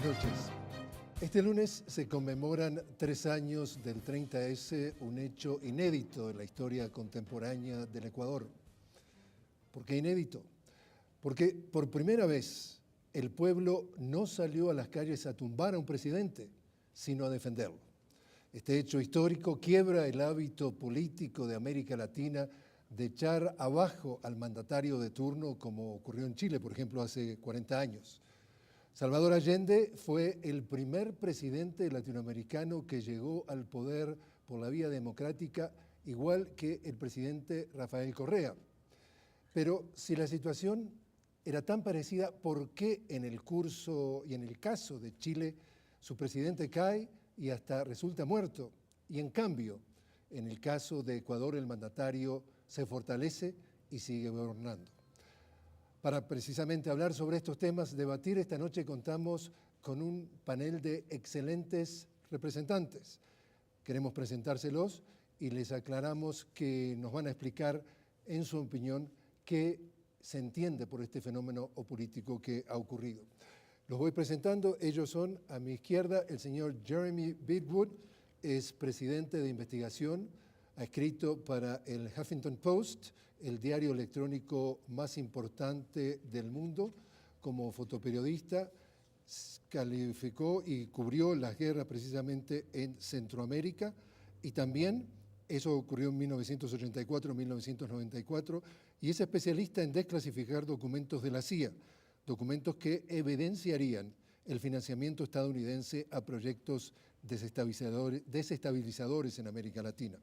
noches. Este lunes se conmemoran 3 años del 30S, un hecho inédito en la historia contemporánea del Ecuador. ¿Por qué inédito? Porque por primera vez el pueblo no salió a las calles a tumbar a un presidente, sino a defenderlo. Este hecho histórico quiebra el hábito político de América Latina de echar abajo al mandatario de turno, como ocurrió en Chile, por ejemplo, hace 40 años. Salvador Allende fue el primer presidente latinoamericano que llegó al poder por la vía democrática, igual que el presidente Rafael Correa. Pero si la situación era tan parecida, ¿por qué en el curso y en el caso de Chile su presidente cae y hasta resulta muerto? Y en cambio, en el caso de Ecuador, el mandatario se fortalece y sigue gobernando. Para precisamente hablar sobre estos temas, debatir esta noche, contamos con un panel de excelentes representantes. Queremos presentárselos y les aclaramos que nos van a explicar, en su opinión, qué se entiende por este fenómeno político que ha ocurrido. Los voy presentando. Ellos son, a mi izquierda, el señor Jeremy Bidwood, es presidente de investigación, ha escrito para el Huffington Post, el diario electrónico más importante del mundo. Como fotoperiodista, calificó y cubrió las guerras precisamente en Centroamérica, y también eso ocurrió en 1984-1994, y es especialista en desclasificar documentos de la CIA, documentos que evidenciarían el financiamiento estadounidense a proyectos desestabilizadores en América Latina.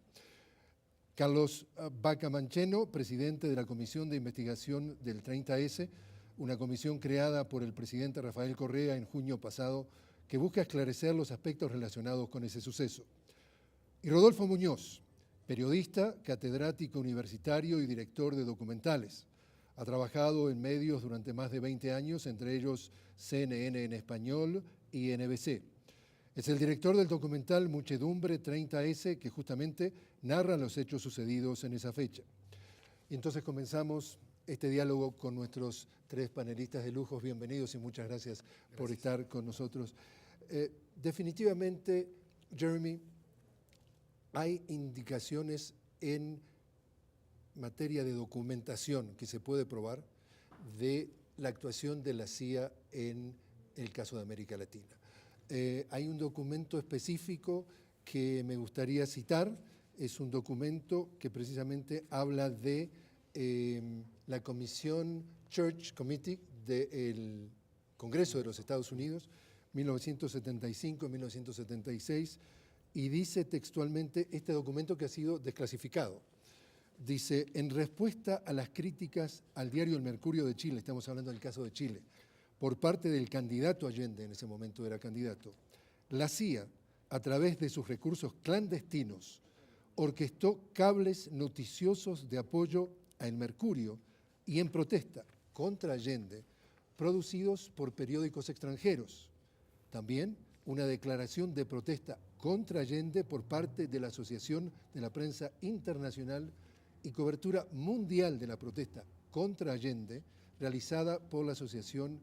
Carlos Baca Mancheno, presidente de la Comisión de Investigación del 30S, una comisión creada por el presidente Rafael Correa en junio pasado, que busca esclarecer los aspectos relacionados con ese suceso. Y Rodolfo Muñoz, periodista, catedrático universitario y director de documentales. Ha trabajado en medios durante más de 20 años, entre ellos CNN en español y NBC. Es el director del documental Muchedumbre 30S, que justamente narra los hechos sucedidos en esa fecha. Y entonces comenzamos este diálogo con nuestros 3 panelistas de lujos. Bienvenidos y muchas gracias por estar con nosotros. Definitivamente, Jeremy, hay indicaciones en materia de documentación que se puede probar de la actuación de la CIA en el caso de América Latina. Hay un documento específico que me gustaría citar. Es un documento que precisamente habla de la Comisión Church Committee del Congreso de los Estados Unidos, 1975-1976, y dice textualmente este documento, que ha sido desclasificado. Dice: en respuesta a las críticas al diario El Mercurio de Chile, estamos hablando del caso de Chile, por parte del candidato Allende, en ese momento era candidato, la CIA, a través de sus recursos clandestinos, orquestó cables noticiosos de apoyo a El Mercurio y en protesta contra Allende, producidos por periódicos extranjeros. También una declaración de protesta contra Allende por parte de la Asociación de la Prensa Internacional y cobertura mundial de la protesta contra Allende realizada por la Asociación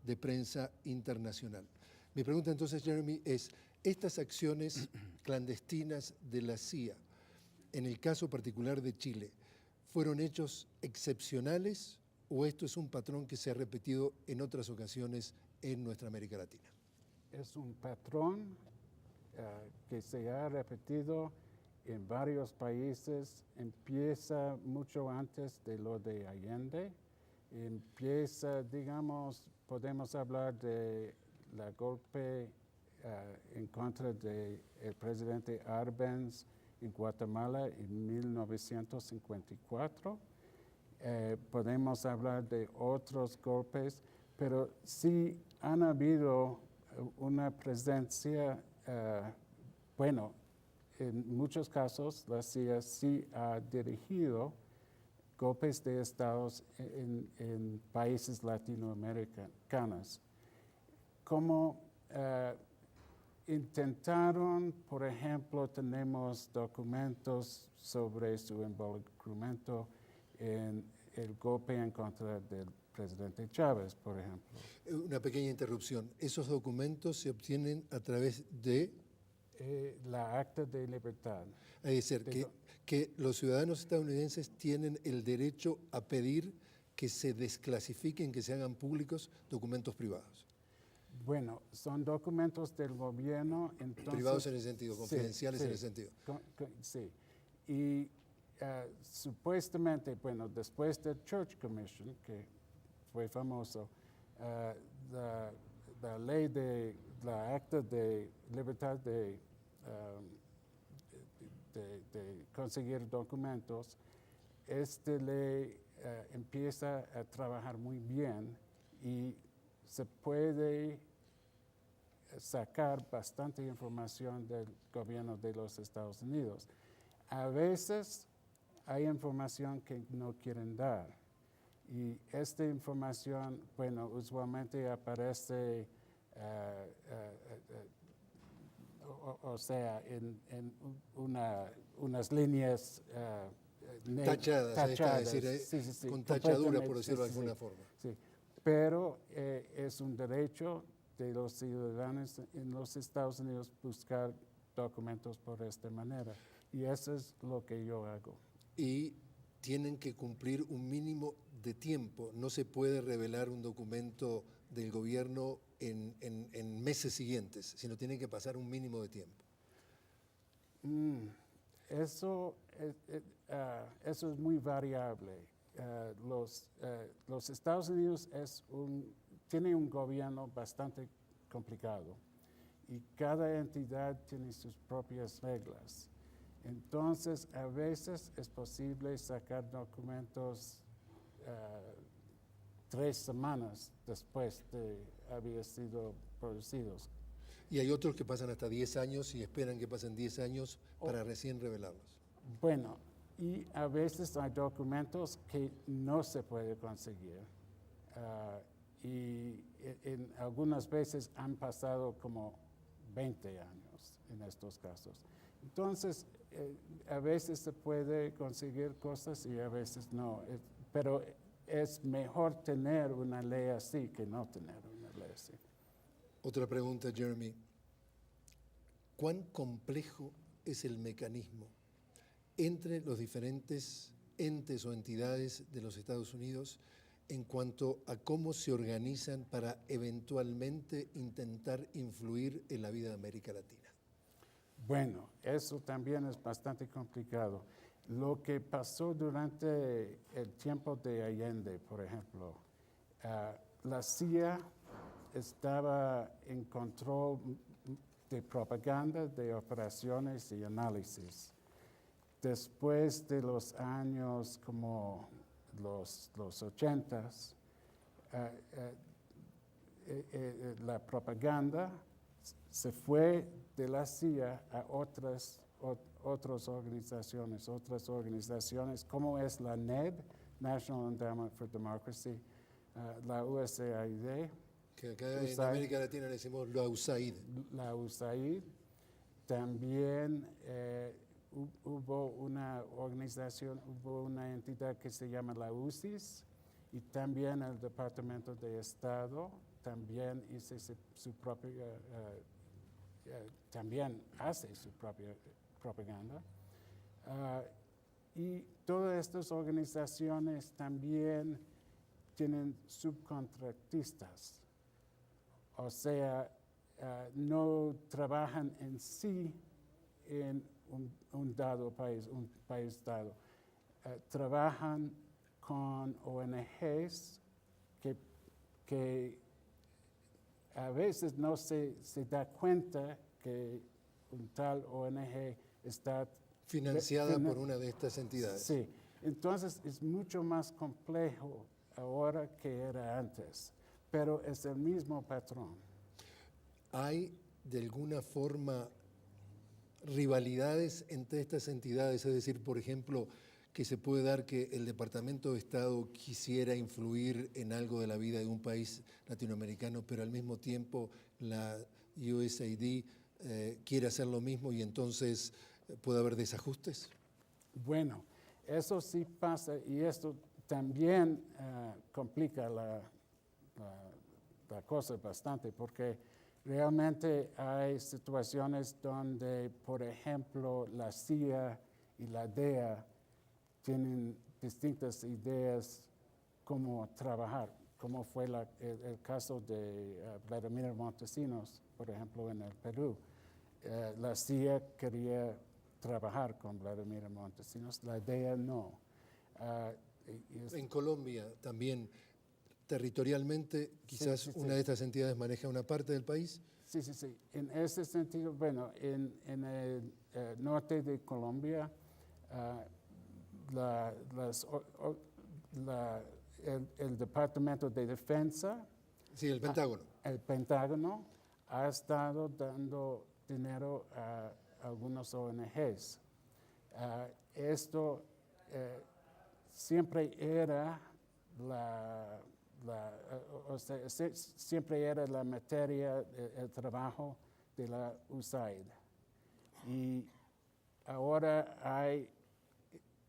de Prensa Internacional. Mi pregunta entonces, Jeremy, es: estas acciones clandestinas de la CIA, en el caso particular de Chile, ¿fueron hechos excepcionales o esto es un patrón que se ha repetido en otras ocasiones en nuestra América Latina? Es un patrón que se ha repetido en varios países. Empieza mucho antes de lo de Allende. Empieza, digamos, podemos hablar de la golpe en contra del presidente Arbenz en Guatemala en 1954. Podemos hablar de otros golpes, pero sí han habido una presencia, bueno, en muchos casos la CIA sí ha dirigido golpes de estados en países latinoamericanos. Como intentaron, por ejemplo, tenemos documentos sobre su involucramiento en el golpe en contra del presidente Chávez, por ejemplo. Una pequeña interrupción. Esos documentos se obtienen a través de, La acta de libertad. es decir, que los ciudadanos estadounidenses tienen el derecho a pedir que se desclasifiquen, que se hagan públicos documentos privados. Bueno, son documentos del gobierno, entonces... Privados en el sentido, sí, confidenciales sí, en el sentido. Sí. Y supuestamente, bueno, después del Church Commission, que fue famoso, la ley de la acta de libertad de conseguir documentos, esta ley empieza a trabajar muy bien y se puede sacar bastante información del gobierno de los Estados Unidos. A veces hay información que no quieren dar y esta información, bueno, usualmente aparece, o sea, en unas líneas tachadas, es decir, sí, con tachadura, por completamente, decirlo de sí, alguna sí, forma. sí. Pero es un derecho de los ciudadanos en los Estados Unidos buscar documentos por esta manera. Y eso es lo que yo hago. Y tienen que cumplir un mínimo de tiempo. No se puede revelar un documento del gobierno en meses siguientes, sino tienen que pasar un mínimo de tiempo. Eso es muy variable. Los Estados Unidos tiene un gobierno bastante complicado y cada entidad tiene sus propias reglas. Entonces, a veces es posible sacar documentos 3 semanas después de haber sido producidos. Y hay otros que pasan hasta 10 años y esperan que pasen 10 años para recién revelarlos. Bueno, y a veces hay documentos que no se puede conseguir. Y en algunas veces han pasado como 20 años en estos casos. Entonces, a veces se puede conseguir cosas y a veces no. Pero es mejor tener una ley así que no tener una ley así. Otra pregunta, Jeremy. ¿Cuán complejo es el mecanismo entre los diferentes entes o entidades de los Estados Unidos en cuanto a cómo se organizan para eventualmente intentar influir en la vida de América Latina? Bueno, eso también es bastante complicado. Lo que pasó durante el tiempo de Allende, por ejemplo, la CIA estaba en control de propaganda, de operaciones y análisis. Después de los años como los 80s, la propaganda se fue de la CIA a otras organizaciones como es la NED, National Endowment for Democracy, la USAID. Que acá en América Latina le decimos la USAID. La USAID. También hubo una organización, hubo una entidad que se llama la UCIS y también el Departamento de Estado también hizo su propia, también hace su propia propaganda. Y todas estas organizaciones también tienen subcontratistas, o sea, no trabajan en sí en un dado país, un país dado. Trabajan con ONGs que a veces no se da cuenta que un tal ONG está financiada por una de estas entidades. Sí, entonces es mucho más complejo ahora que era antes, pero es el mismo patrón. ¿Hay de alguna forma rivalidades entre estas entidades? Es decir, por ejemplo, que se puede dar que el Departamento de Estado quisiera influir en algo de la vida de un país latinoamericano, pero al mismo tiempo la USAID quiere hacer lo mismo y entonces puede haber desajustes. Bueno, eso sí pasa y esto también complica la cosa bastante, porque realmente hay situaciones donde, por ejemplo, la CIA y la DEA tienen distintas ideas cómo trabajar, como fue el caso de Vladimir Montesinos, por ejemplo, en el Perú. La CIA quería trabajar con Vladimir Montesinos, la DEA no. En Colombia también, territorialmente, quizás sí. una de estas entidades maneja una parte del país. Sí. En ese sentido, bueno, en el norte de Colombia, el Departamento de Defensa, Sí, el Pentágono. el Pentágono, ha estado dando dinero a algunas ONGs. Esto siempre era siempre era la materia, el trabajo de la USAID. Y ahora hay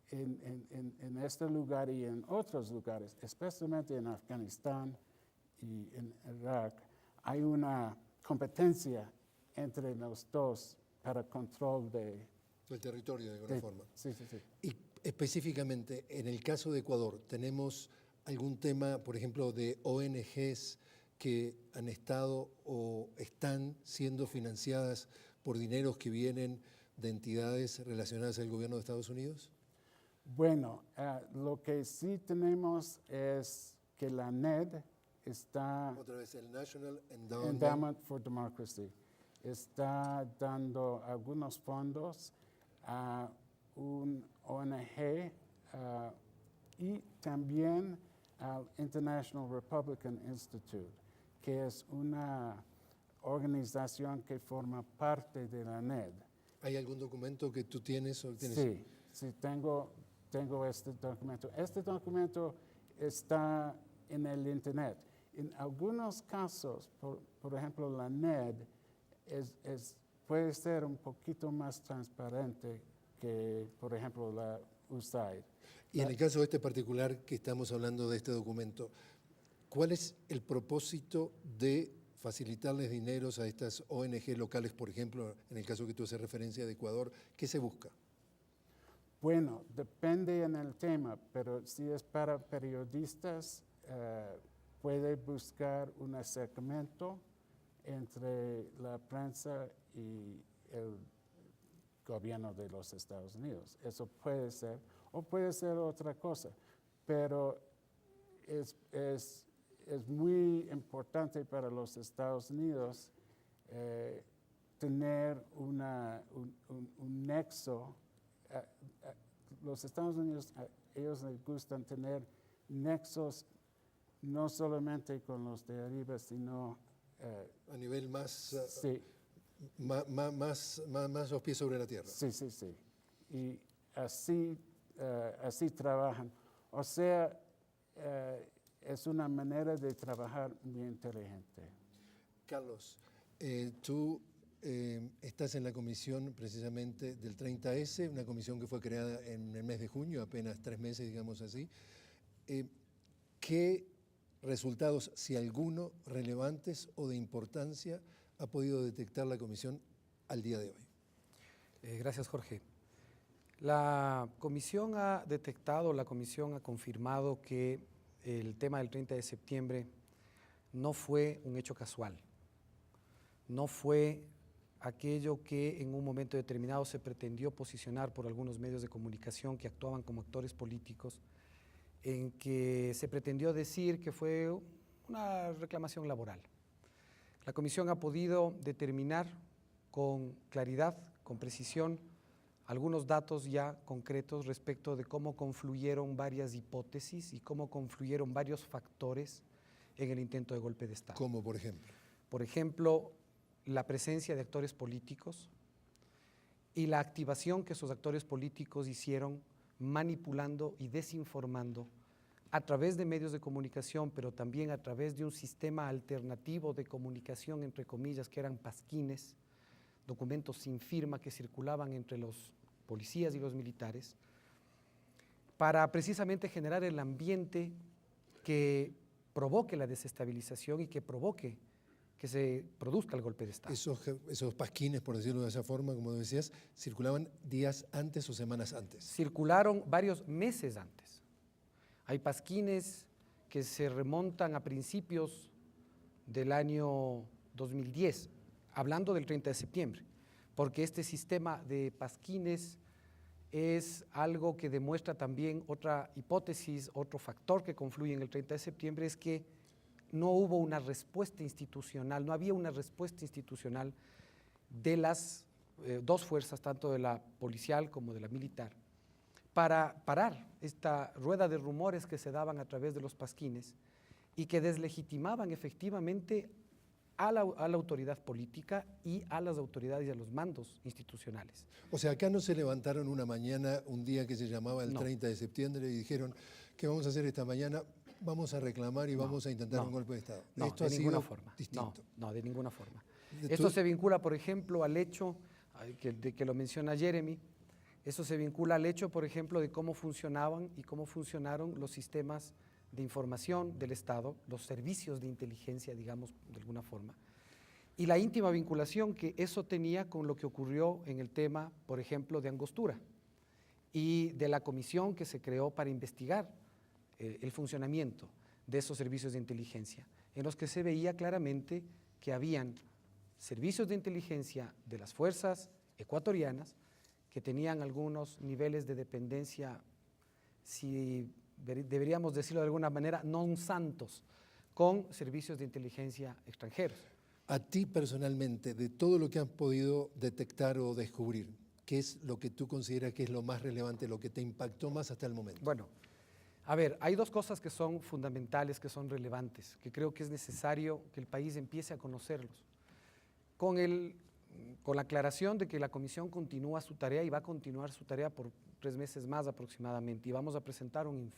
en este lugar y en otros lugares, especialmente en Afganistán y en Irak, hay una competencia entre los dos para control del territorio, de alguna forma. Sí. Y específicamente, en el caso de Ecuador, ¿tenemos algún tema, por ejemplo, de ONGs que han estado o están siendo financiadas por dineros que vienen de entidades relacionadas al gobierno de Estados Unidos? Bueno, lo que sí tenemos es que la NED está... Otra vez, el National Endowment for Democracy está dando algunos fondos a un ONG y también al International Republican Institute, que es una organización que forma parte de la NED. ¿Hay algún documento que tú tienes? O tienes? Sí, tengo este documento. Este documento está en el Internet. En algunos casos, por ejemplo, la NED puede ser un poquito más transparente que, por ejemplo, la USAID. Y en el caso este particular que estamos hablando de este documento, ¿cuál es el propósito de facilitarles dineros a estas ONG locales, por ejemplo, en el caso que tú haces referencia de Ecuador? ¿Qué se busca? Bueno, depende en el tema, pero si es para periodistas, puede buscar un acercamiento entre la prensa y el gobierno de los Estados Unidos. Eso puede ser, o puede ser otra cosa, pero es muy importante para los Estados Unidos tener un nexo. Los Estados Unidos, a ellos les gustan tener nexos no solamente con los de arriba, sino... a nivel más, sí. más los pies sobre la tierra. Sí. Y así trabajan. O sea, es una manera de trabajar muy inteligente. Carlos, tú estás en la comisión precisamente del 30S, una comisión que fue creada en el mes de junio, apenas 3 meses, digamos así. ¿Qué resultados, si alguno, relevantes o de importancia ha podido detectar la comisión al día de hoy? Gracias, Jorge. La comisión ha detectado, la comisión ha confirmado que el tema del 30 de septiembre no fue un hecho casual, no fue aquello que en un momento determinado se pretendió posicionar por algunos medios de comunicación que actuaban como actores políticos, en que se pretendió decir que fue una reclamación laboral. La comisión ha podido determinar con claridad, con precisión, algunos datos ya concretos respecto de cómo confluyeron varias hipótesis y cómo confluyeron varios factores en el intento de golpe de Estado. ¿Cómo, por ejemplo? Por ejemplo, la presencia de actores políticos y la activación que esos actores políticos hicieron manipulando y desinformando a través de medios de comunicación, pero también a través de un sistema alternativo de comunicación, entre comillas, que eran pasquines, documentos sin firma que circulaban entre los policías y los militares, para precisamente generar el ambiente que provoque la desestabilización y que provoque que se produzca el golpe de Estado. Esos pasquines, por decirlo de esa forma, como decías, circulaban días antes o semanas antes. Circularon varios meses antes. Hay pasquines que se remontan a principios del año 2010, hablando del 30 de septiembre, porque este sistema de pasquines es algo que demuestra también otra hipótesis, otro factor que confluye en el 30 de septiembre, es que no hubo una respuesta institucional, no había una respuesta institucional de las dos fuerzas, tanto de la policial como de la militar, para parar esta rueda de rumores que se daban a través de los pasquines y que deslegitimaban efectivamente a la autoridad política y a las autoridades y a los mandos institucionales. O sea, acá no se levantaron una mañana, un día que se llamaba el 30 de septiembre y dijeron, ¿qué vamos a hacer esta mañana? Vamos a reclamar y vamos a intentar un golpe de Estado. No, Esto de ha ninguna sido forma. distinto. No, de ninguna forma. Esto se vincula, por ejemplo, al hecho, de que lo menciona Jeremy, eso se vincula al hecho, por ejemplo, de cómo funcionaban y cómo funcionaron los sistemas de información del Estado, los servicios de inteligencia, digamos, de alguna forma, y la íntima vinculación que eso tenía con lo que ocurrió en el tema, por ejemplo, de Angostura y de la comisión que se creó para investigar el funcionamiento de esos servicios de inteligencia, en los que se veía claramente que habían servicios de inteligencia de las fuerzas ecuatorianas que tenían algunos niveles de dependencia, si deberíamos decirlo de alguna manera, non santos, con servicios de inteligencia extranjeros. A ti personalmente, de todo lo que has podido detectar o descubrir, ¿qué es lo que tú consideras que es lo más relevante, lo que te impactó más hasta el momento? Bueno, a ver, hay dos cosas que son fundamentales, que son relevantes, que creo que es necesario que el país empiece a conocerlos. Con la aclaración de que la comisión continúa su tarea y va a continuar su tarea por 3 meses más aproximadamente, y vamos a presentar un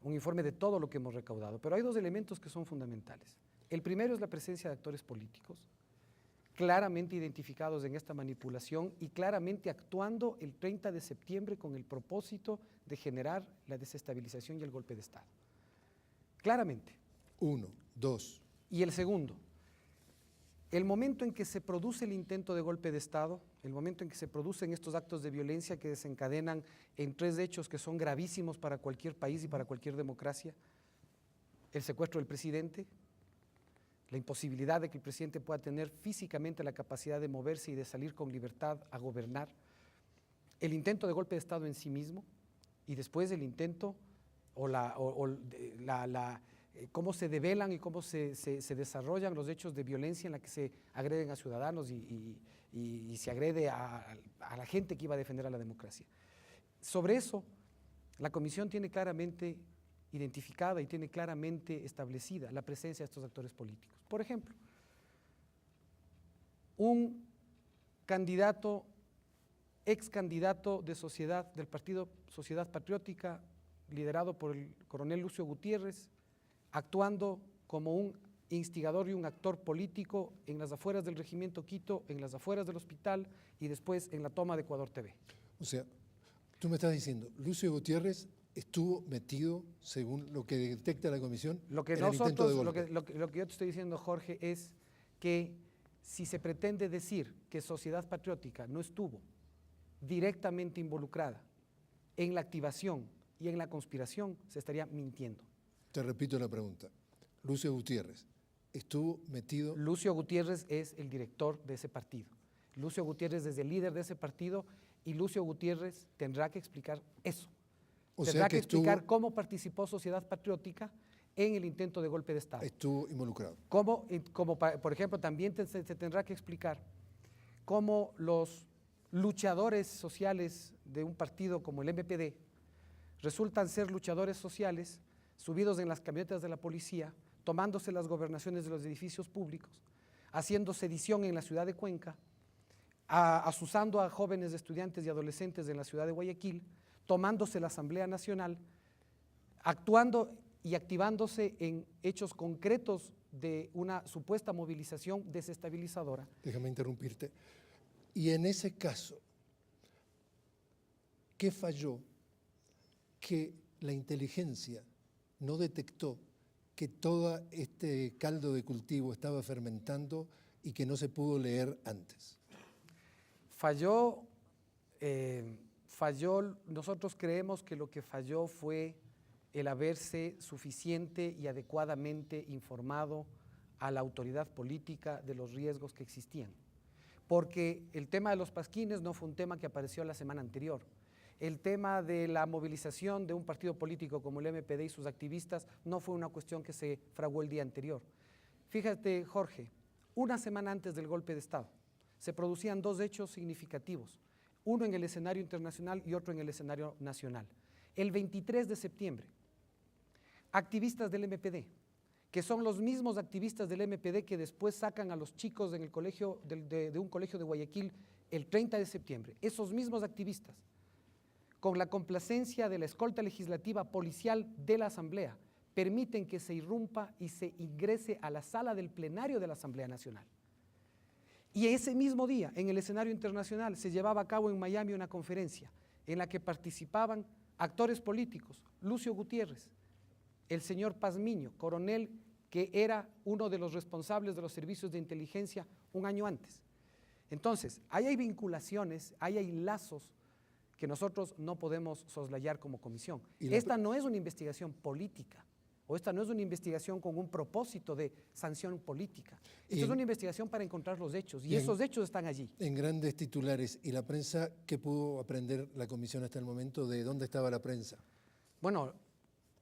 informe de todo lo que hemos recaudado. Pero hay dos elementos que son fundamentales. El primero es la presencia de actores políticos, claramente identificados en esta manipulación y claramente actuando el 30 de septiembre con el propósito de generar la desestabilización y el golpe de Estado. Claramente. 1, 2. Y el segundo, el momento en que se produce el intento de golpe de Estado, el momento en que se producen estos actos de violencia que desencadenan en 3 hechos que son gravísimos para cualquier país y para cualquier democracia: el secuestro del presidente, la imposibilidad de que el presidente pueda tener físicamente la capacidad de moverse y de salir con libertad a gobernar, el intento de golpe de Estado en sí mismo, y después el intento cómo se develan y cómo se desarrollan los hechos de violencia en la que se agreden a ciudadanos y se agrede a la gente que iba a defender a la democracia. Sobre eso, la comisión tiene claramente identificada y tiene claramente establecida la presencia de estos actores políticos. Por ejemplo, un candidato, ex candidato del partido Sociedad Patriótica, liderado por el coronel Lucio Gutiérrez, actuando como un instigador y un actor político en las afueras del Regimiento Quito, en las afueras del hospital y después en la toma de Ecuador TV. O sea, tú me estás diciendo, Lucio Gutiérrez estuvo metido, según lo que detecta la comisión, en el intento de golpe. Lo que yo te estoy diciendo, Jorge, es que si se pretende decir que Sociedad Patriótica no estuvo directamente involucrada en la activación y en la conspiración, se estaría mintiendo. Te repito la pregunta. Lucio Gutiérrez estuvo metido. Lucio Gutiérrez es el director de ese partido. Lucio Gutiérrez es el líder de ese partido y Lucio Gutiérrez tendrá que explicar eso. Tendrá que explicar cómo participó Sociedad Patriótica en el intento de golpe de Estado. Estuvo involucrado. Por ejemplo, también se tendrá que explicar cómo los luchadores sociales de un partido como el MPD resultan ser luchadores sociales subidos en las camionetas de la policía, tomándose las gobernaciones de los edificios públicos, haciendo sedición en la ciudad de Cuenca, asusando a jóvenes estudiantes y adolescentes en la ciudad de Guayaquil, tomándose la Asamblea Nacional, actuando y activándose en hechos concretos de una supuesta movilización desestabilizadora. Déjame interrumpirte. Y en ese caso, ¿qué falló que la inteligencia no detectó que todo este caldo de cultivo estaba fermentando y que no se pudo leer antes? Falló, nosotros creemos que lo que falló fue el haberse suficiente y adecuadamente informado a la autoridad política de los riesgos que existían. Porque el tema de los pasquines no fue un tema que apareció la semana anterior. El tema de la movilización de un partido político como el MPD y sus activistas no fue una cuestión que se fraguó el día anterior. Fíjate, Jorge, una semana antes del golpe de Estado se producían dos hechos significativos, uno en el escenario internacional y otro en el escenario nacional. El 23 de septiembre, activistas del MPD, que son los mismos activistas del MPD que después sacan a los chicos en el colegio de un colegio de Guayaquil el 30 de septiembre, esos mismos activistas, con la complacencia de la escolta legislativa policial de la Asamblea, permiten que se irrumpa y se ingrese a la sala del plenario de la Asamblea Nacional. Y ese mismo día, en el escenario internacional, se llevaba a cabo en Miami una conferencia en la que participaban actores políticos, Lucio Gutiérrez, el señor Pazmiño, coronel que era uno de los responsables de los servicios de inteligencia un año antes. Entonces, ahí hay vinculaciones, ahí hay lazos que nosotros no podemos soslayar como comisión. Esta no es una investigación política, o esta no es una investigación con un propósito de sanción política. Esto es una investigación para encontrar los hechos, y esos hechos están allí. En grandes titulares, ¿y la prensa qué pudo aprender la comisión hasta el momento? ¿De dónde estaba la prensa? Bueno,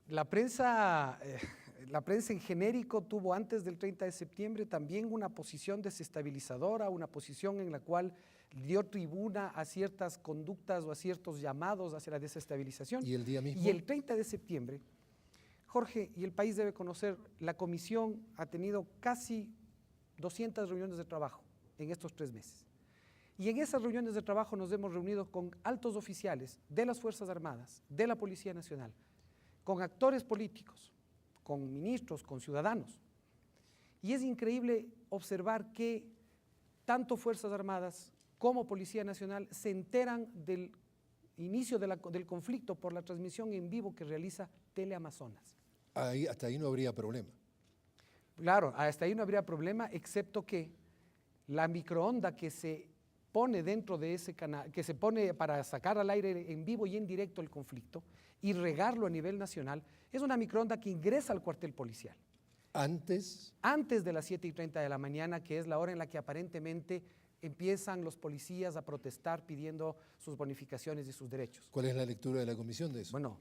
la prensa en genérico tuvo antes del 30 de septiembre también una posición desestabilizadora, una posición en la cual dio tribuna a ciertas conductas o a ciertos llamados hacia la desestabilización. ¿Y el día mismo? Y el 30 de septiembre, Jorge, y el país debe conocer, la comisión ha tenido casi 200 reuniones de trabajo en estos 3 meses. Y en esas reuniones de trabajo nos hemos reunido con altos oficiales de las Fuerzas Armadas, de la Policía Nacional, con actores políticos, con ministros, con ciudadanos. Y es increíble observar que tanto Fuerzas Armadas como Policía Nacional se enteran del inicio del conflicto por la transmisión en vivo que realiza Teleamazonas. Hasta ahí no habría problema. Claro, hasta ahí no habría problema, excepto que la microonda que se pone dentro de ese canal, que se pone para sacar al aire en vivo y en directo el conflicto y regarlo a nivel nacional, es una microonda que ingresa al cuartel policial. ¿Antes? Antes de las 7:30 de la mañana, que es la hora en la que aparentemente empiezan los policías a protestar pidiendo sus bonificaciones y sus derechos. ¿Cuál es la lectura de la comisión de eso? Bueno,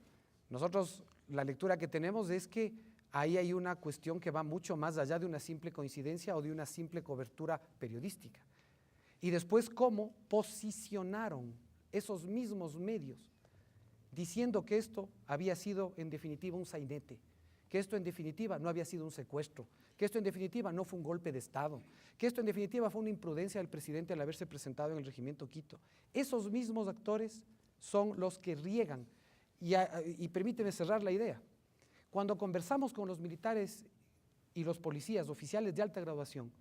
nosotros la lectura que tenemos es que ahí hay una cuestión que va mucho más allá de una simple coincidencia o de una simple cobertura periodística. Y después cómo posicionaron esos mismos medios diciendo que esto había sido en definitiva un sainete, que esto en definitiva no había sido un secuestro, que esto en definitiva no fue un golpe de Estado, que esto en definitiva fue una imprudencia del presidente al haberse presentado en el regimiento Quito. Esos mismos actores son los que riegan. Y permíteme cerrar la idea. Cuando conversamos con los militares y los policías, oficiales de alta graduación,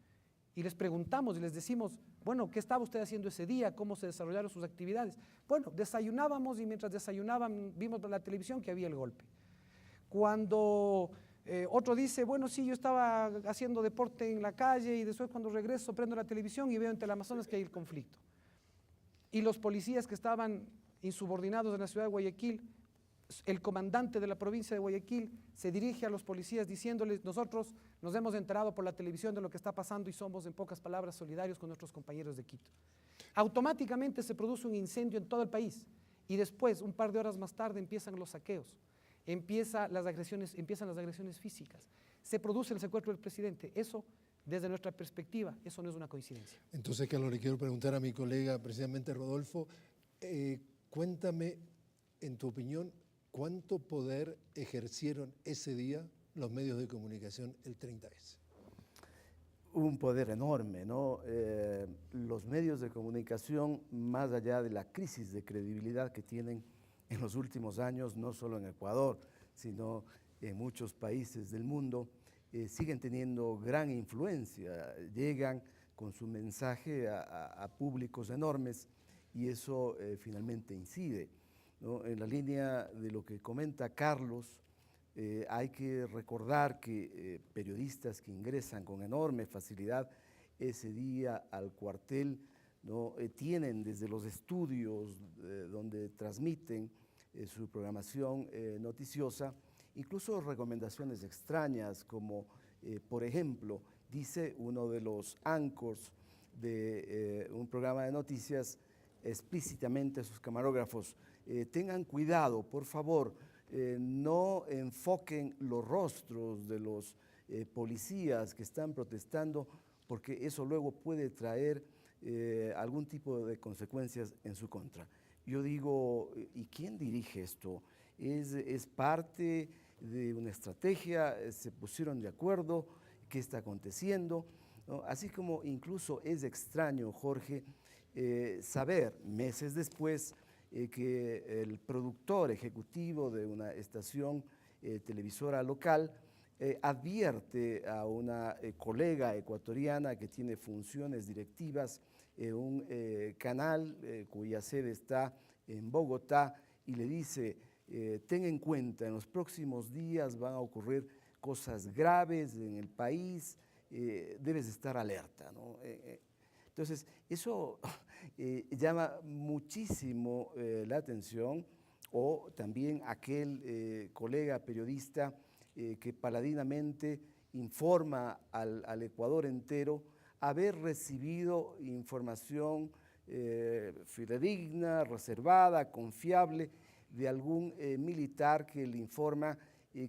y les preguntamos y les decimos, bueno, ¿qué estaba usted haciendo ese día? ¿Cómo se desarrollaron sus actividades? Bueno, desayunábamos y mientras desayunaban vimos por la televisión que había el golpe. Cuando otro dice, bueno, sí, yo estaba haciendo deporte en la calle y después cuando regreso prendo la televisión y veo en Teleamazonas que hay el conflicto. Y los policías que estaban insubordinados en la ciudad de Guayaquil, el comandante de la provincia de Guayaquil se dirige a los policías diciéndoles, nosotros nos hemos enterado por la televisión de lo que está pasando y somos, en pocas palabras, solidarios con nuestros compañeros de Quito. Automáticamente se produce un incendio en todo el país y después, un par de horas más tarde, empiezan los saqueos, empiezan las agresiones físicas, se produce el secuestro del presidente. Eso, desde nuestra perspectiva, eso no es una coincidencia. Entonces, Carlos, le quiero preguntar a mi colega, precisamente Rodolfo, cuéntame, en tu opinión, ¿cuánto poder ejercieron ese día los medios de comunicación el 30S? Un poder enorme, ¿no? Los medios de comunicación, más allá de la crisis de credibilidad que tienen en los últimos años, no solo en Ecuador, sino en muchos países del mundo, siguen teniendo gran influencia, llegan con su mensaje a públicos enormes y eso finalmente incide. ¿no? En la línea de lo que comenta Carlos, hay que recordar que periodistas que ingresan con enorme facilidad ese día al cuartel, ¿no? Tienen desde los estudios donde transmiten su programación noticiosa, incluso recomendaciones extrañas como, por ejemplo, dice uno de los anchors de un programa de noticias explícitamente a sus camarógrafos, tengan cuidado, por favor, no enfoquen los rostros de los policías que están protestando, porque eso luego puede traer algún tipo de consecuencias en su contra. Yo digo, ¿y quién dirige esto? ¿Es parte de una estrategia? ¿Se pusieron de acuerdo? ¿Qué está aconteciendo? ¿No? Así como incluso es extraño, Jorge, saber meses después que el productor ejecutivo de una estación televisora local advierte a una colega ecuatoriana que tiene funciones directivas en un canal cuya sede está en Bogotá y le dice, ten en cuenta, en los próximos días van a ocurrir cosas graves en el país, debes estar alerta, ¿no? Entonces, eso llama muchísimo la atención, o también aquel colega periodista que paladinamente informa al Ecuador entero haber recibido información fidedigna, reservada, confiable de algún militar que le informa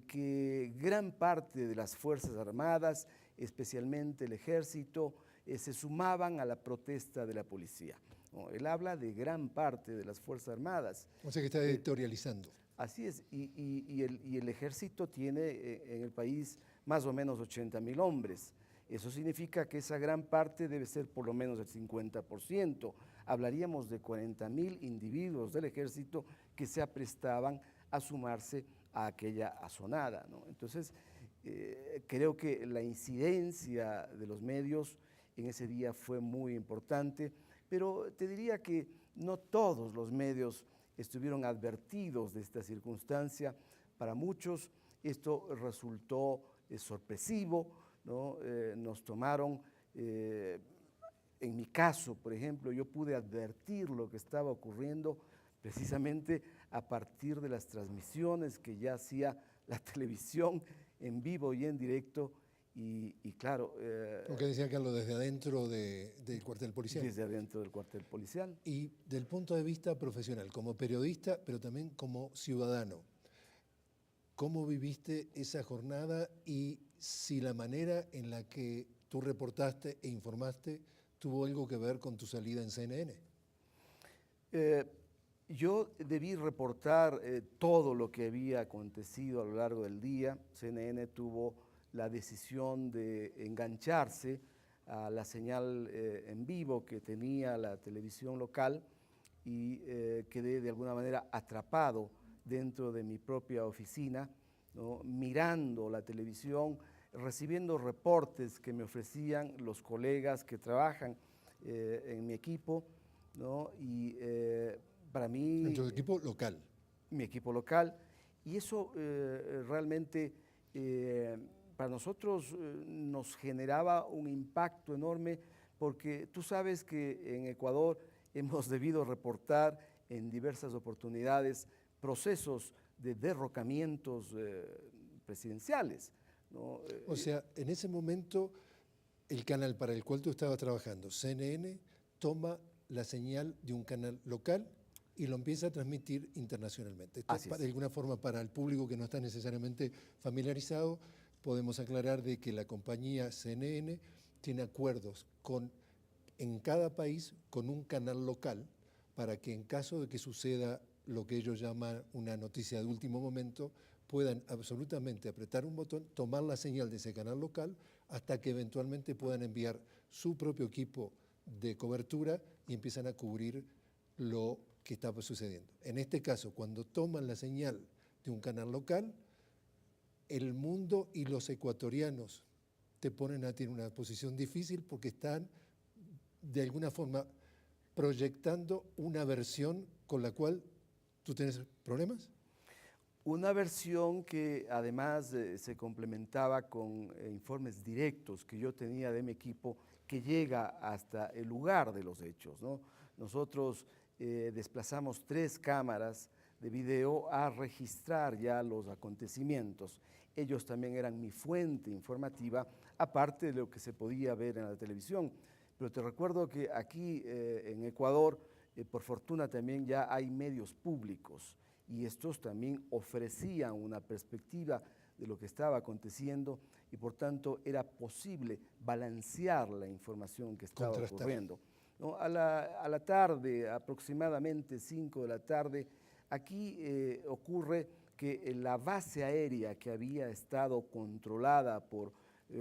que gran parte de las Fuerzas Armadas, especialmente el Ejército, se sumaban a la protesta de la policía. ¿No? Él habla de gran parte de las Fuerzas Armadas. O sea que está editorializando. Así es, y el Ejército tiene en el país más o menos 80.000 hombres. Eso significa que esa gran parte debe ser por lo menos el 50%. Hablaríamos de 40.000 individuos del Ejército que se aprestaban a sumarse a aquella azonada, ¿no? Entonces, creo que la incidencia de los medios en ese día fue muy importante, pero te diría que no todos los medios estuvieron advertidos de esta circunstancia. Para muchos esto resultó sorpresivo, ¿no? Nos tomaron, en mi caso, por ejemplo, yo pude advertir lo que estaba ocurriendo precisamente a partir de las transmisiones que ya hacía la televisión en vivo y en directo. Y claro… Lo que decía Carlos, desde adentro del cuartel policial. Desde adentro del cuartel policial. Y del punto de vista profesional, como periodista, pero también como ciudadano, ¿cómo viviste esa jornada y si la manera en la que tú reportaste e informaste tuvo algo que ver con tu salida en CNN? Yo debí reportar todo lo que había acontecido a lo largo del día. CNN tuvo la decisión de engancharse a la señal en vivo que tenía la televisión local y quedé de alguna manera atrapado dentro de mi propia oficina, ¿no? Mirando la televisión, recibiendo reportes que me ofrecían los colegas que trabajan en mi equipo, ¿no? Y para mí… En tu equipo local. Mi equipo local. Y eso realmente… para nosotros nos generaba un impacto enorme porque tú sabes que en Ecuador hemos debido reportar en diversas oportunidades procesos de derrocamientos presidenciales, ¿no? O sea, en ese momento el canal para el cual tú estabas trabajando, CNN, toma la señal de un canal local y lo empieza a transmitir internacionalmente. Esto, de alguna forma, para el público que no está necesariamente familiarizado, podemos aclarar de que la compañía CNN tiene acuerdos en cada país con un canal local para que en caso de que suceda lo que ellos llaman una noticia de último momento, puedan absolutamente apretar un botón, tomar la señal de ese canal local hasta que eventualmente puedan enviar su propio equipo de cobertura y empiezan a cubrir lo que está sucediendo. En este caso, cuando toman la señal de un canal local, el mundo y los ecuatorianos te ponen a ti en una posición difícil porque están de alguna forma proyectando una versión con la cual ¿Tú tienes problemas? Una versión que además se complementaba con informes directos que yo tenía de mi equipo que llega hasta el lugar de los hechos, ¿no? Nosotros desplazamos 3 cámaras de video a registrar ya los acontecimientos. Ellos también eran mi fuente informativa, aparte de lo que se podía ver en la televisión. Pero te recuerdo que aquí en Ecuador, por fortuna también ya hay medios públicos y estos también ofrecían una perspectiva de lo que estaba aconteciendo y por tanto era posible balancear la información que estaba ocurriendo. ¿No? A la tarde, aproximadamente 5 de la tarde, aquí ocurre que la base aérea que había estado controlada por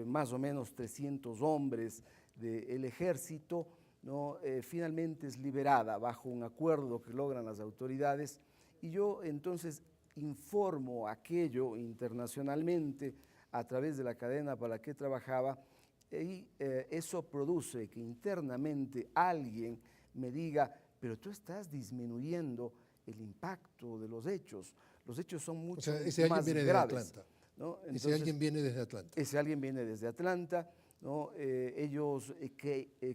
más o menos 300 hombres del ejército, ¿no? Finalmente es liberada bajo un acuerdo que logran las autoridades y yo entonces informo aquello internacionalmente a través de la cadena para la que trabajaba y eso produce que internamente alguien me diga, pero tú estás disminuyendo el impacto de los hechos son mucho o sea, ese más viene graves. De Atlanta. ¿No? Entonces, ese alguien viene desde Atlanta. Ese alguien viene desde Atlanta, ¿no? Ellos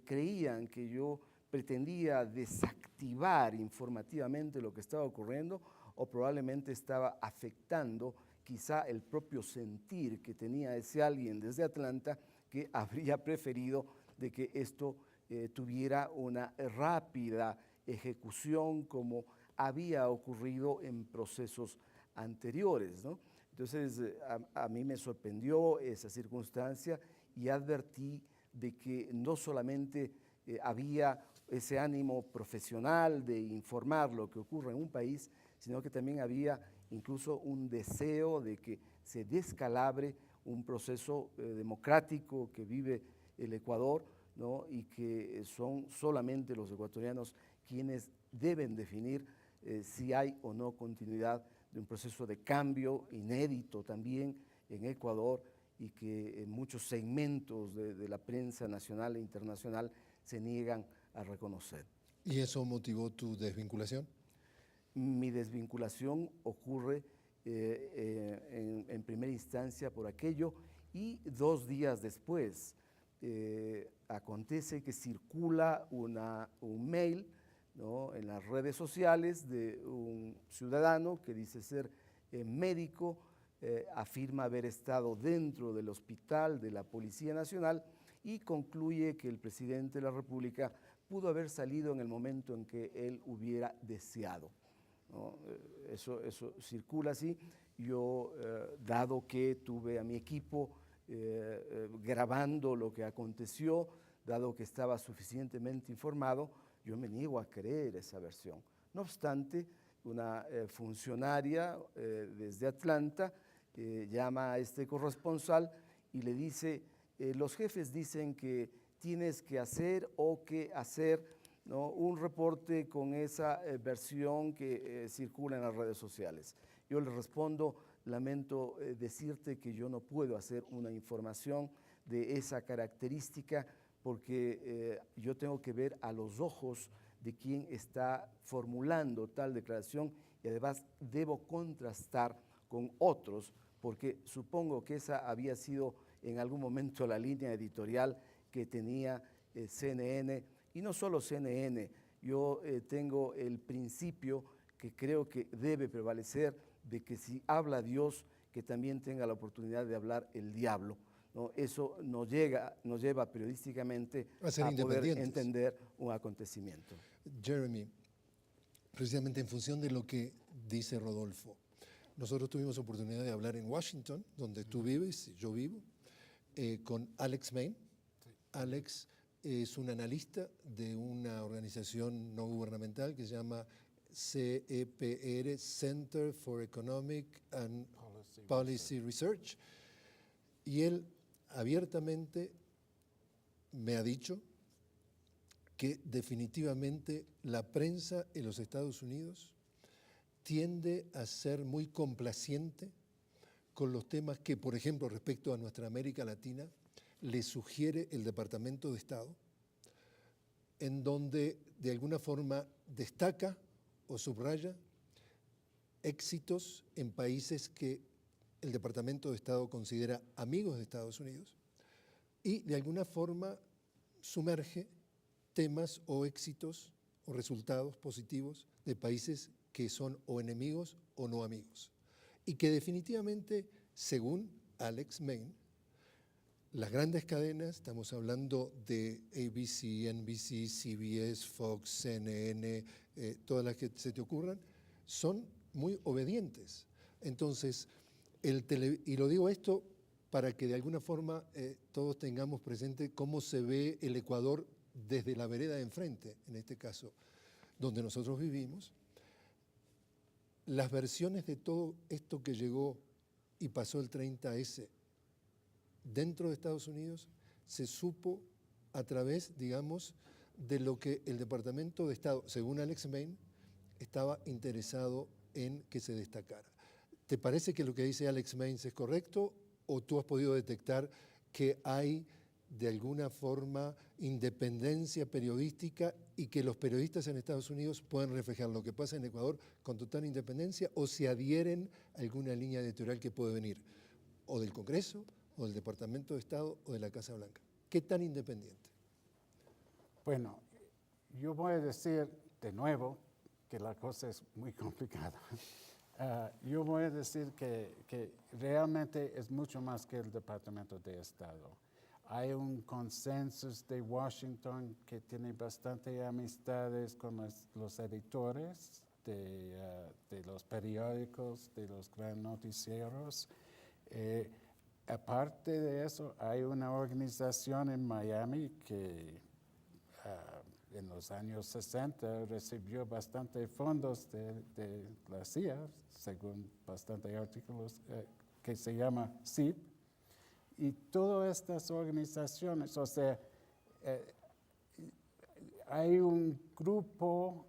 creían que yo pretendía desactivar informativamente lo que estaba ocurriendo o probablemente estaba afectando quizá el propio sentir que tenía ese alguien desde Atlanta que habría preferido de que esto tuviera una rápida ejecución como había ocurrido en procesos anteriores, ¿no? Entonces, a mí me sorprendió esa circunstancia y advertí de que no solamente había ese ánimo profesional de informar lo que ocurre en un país, sino que también había incluso un deseo de que se descalabre un proceso democrático que vive el Ecuador, ¿no? Y que son solamente los ecuatorianos quienes deben definir si hay o no continuidad de un proceso de cambio inédito también en Ecuador y que muchos segmentos de la prensa nacional e internacional se niegan a reconocer. ¿Y eso motivó tu desvinculación? Mi desvinculación ocurre en primera instancia por aquello y 2 días después acontece que circula un mail, ¿no? En las redes sociales de un ciudadano que dice ser médico, afirma haber estado dentro del hospital de la Policía Nacional y concluye que el presidente de la República pudo haber salido en el momento en que él hubiera deseado, ¿no? Eso circula así. Yo, dado que tuve a mi equipo grabando lo que aconteció, dado que estaba suficientemente informado, yo me niego a creer esa versión. No obstante, una funcionaria desde Atlanta llama a este corresponsal y le dice, los jefes dicen que tienes que hacer o que hacer, ¿no? Un reporte con esa versión que circula en las redes sociales. Yo le respondo, lamento decirte que yo no puedo hacer una información de esa característica porque yo tengo que ver a los ojos de quien está formulando tal declaración y además debo contrastar con otros, porque supongo que esa había sido en algún momento la línea editorial que tenía CNN, y no solo CNN, yo tengo el principio que creo que debe prevalecer de que si habla Dios, que también tenga la oportunidad de hablar el diablo, ¿no? Eso nos lleva periodísticamente a poder entender un acontecimiento. Jeremy, precisamente en función de lo que dice Rodolfo, nosotros tuvimos oportunidad de hablar en Washington, donde tú vives, yo vivo, con Alex Main. Sí. Alex es un analista de una organización no gubernamental que se llama CEPR, Center for Economic and Policy Research. Y él abiertamente me ha dicho que definitivamente la prensa en los Estados Unidos tiende a ser muy complaciente con los temas que, por ejemplo, respecto a nuestra América Latina, le sugiere el Departamento de Estado, en donde de alguna forma destaca o subraya éxitos en países que el Departamento de Estado considera amigos de Estados Unidos y de alguna forma sumerge temas o éxitos o resultados positivos de países que son o enemigos o no amigos. Y que definitivamente, según Alex Main, las grandes cadenas, estamos hablando de ABC, NBC, CBS, Fox, CNN, todas las que se te ocurran, son muy obedientes. Entonces, y lo digo esto para que de alguna forma todos tengamos presente cómo se ve el Ecuador desde la vereda de enfrente, en este caso, donde nosotros vivimos. Las versiones de todo esto que llegó y pasó el 30S dentro de Estados Unidos se supo a través, digamos, de lo que el Departamento de Estado, según Alex Main, estaba interesado en que se destacara. ¿Te parece que lo que dice Alex Main es correcto o tú has podido detectar que hay de alguna forma independencia periodística y que los periodistas en Estados Unidos pueden reflejar lo que pasa en Ecuador con total independencia o se adhieren a alguna línea editorial que puede venir o del Congreso o del Departamento de Estado o de la Casa Blanca? ¿Qué tan independiente? Bueno, yo voy a decir de nuevo que la cosa es muy complicada. Yo voy a decir que realmente es mucho más que el Departamento de Estado. Hay un consenso de Washington que tiene bastante amistades con los editores de los periódicos, de los grandes noticieros. Aparte de eso, hay una organización en Miami que en los años 60 recibió bastante fondos de la CIA, según bastantes artículos, que se llama CIP. Y todas estas organizaciones, o sea, hay un grupo